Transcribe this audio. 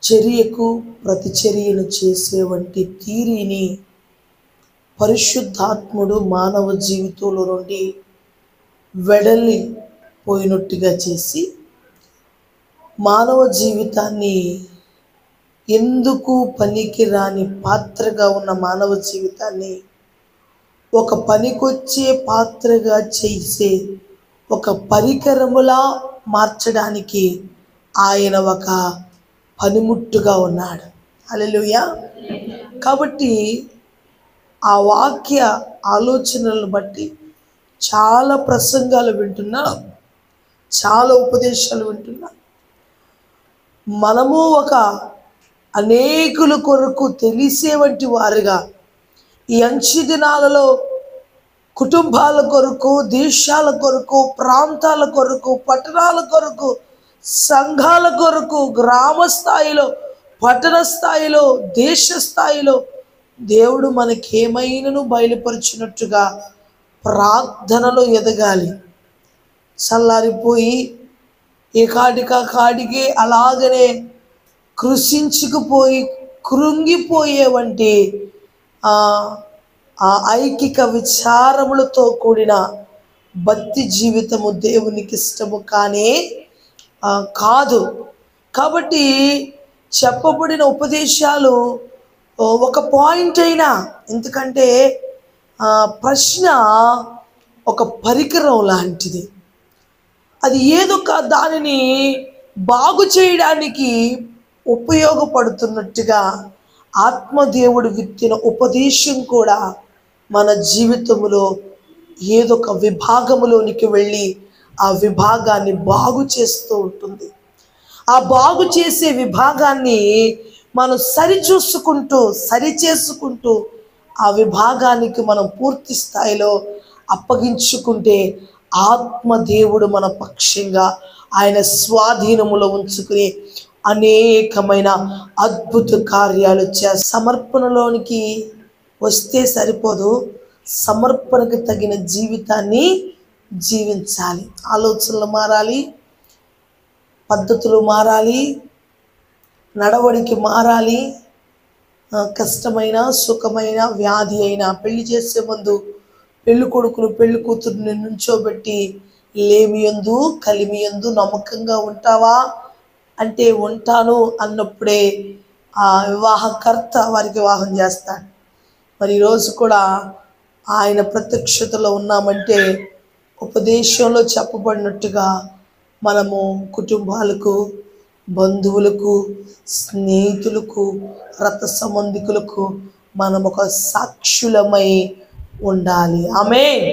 చర్యకు ప్రతిచర్యను చేసే వంటి తీరిని పరిశుద్ధాత్ముడు మానవ జీవితంలో నుండి వెడలి పోయినట్టుగా చేసి మానవ జీవితాన్ని ఎందుకు పనికి రాని పాత్రగా ఉన్న మానవ జీవితాన్ని ఒక పనికొచ్చే పాత్రగా చేసే ఒక పరికరములా మార్చడానికి ఆయన ఒక పనిముట్టుగా ఉన్నాడు. హల్లెలూయా. కాబట్టి ఆ వాక్య ఆలోచనలను బట్టి చాలా ప్రసంగాలు వింటున్నా, చాలా ఉపదేశాలు వింటున్నా. మనము ఒక అనేకుల కొరకు తెలిసే వంటి వారుగా ఈ అంచె దినాలలో కుటుంబాల కొరకు, దేశాల కొరకు, ప్రాంతాల కొరకు, పట్టణాల కొరకు, సంఘాల కొరకు, గ్రామ స్థాయిలో, పట్టణ స్థాయిలో, దేశ స్థాయిలో దేవుడు మనకేమైనను బయలుపరిచినట్టుగా ప్రార్థనలో ఎదగాలి. చల్లారిపోయి ఏ కాడికే అలాగనే కృషించుకుపోయి కృంగిపోయే వంటి ఆ ఐకిక విచారములతో కూడిన భక్తి జీవితము దేవునికి ఇష్టము కానే కాదు. కాబట్టి చెప్పబడిన ఉపదేశాలు ఒక పాయింట్ అయినా, ఎందుకంటే ప్రశ్న ఒక పరికరం లాంటిది. అది ఏదో దానిని బాగు చేయడానికి ఉపయోగపడుతున్నట్టుగా ఆత్మదేవుడు విత్తిన ఉపదేశం కూడా మన జీవితంలో ఏదో ఒక విభాగములోనికి వెళ్ళి ఆ విభాగాన్ని బాగు చేస్తూ ఉంటుంది. ఆ బాగు చేసే విభాగాన్ని మనం సరిచేసుకుంటూ ఆ విభాగానికి మనం పూర్తి స్థాయిలో అప్పగించుకుంటే ఆత్మదేవుడు మన పక్షంగా ఆయన స్వాధీనములో ఉంచుకుని అనేకమైన అద్భుత కార్యాలు సమర్పణలోనికి వస్తే సరిపోదు, సమర్పణకు తగిన జీవితాన్ని జీవించాలి. ఆలోచనలు మారాలి, పద్ధతులు మారాలి, నడవడికి మారాలి. కష్టమైన, సుఖమైన, వ్యాధి అయినా పెళ్లి చేసే ముందు పెళ్లి కొడుకును పెళ్లి కూతురుని నుంచోబెట్టి లేమియందు కలిమియందు నమ్మకంగా ఉంటావా అంటే ఉంటాను అన్నప్పుడే ఆ వివాహకర్త వారికి వివాహం చేస్తాడు. మరి ఈరోజు కూడా ఆయన ప్రత్యక్షతలో ఉన్నామంటే ఉపదేశంలో చెప్పబడినట్టుగా మనము కుటుంబాలకు, బంధువులకు, స్నేహితులకు, రక్త సంబంధికులకు మనం ఒక సాక్షులమై ఉండాలి. ఆమేన్.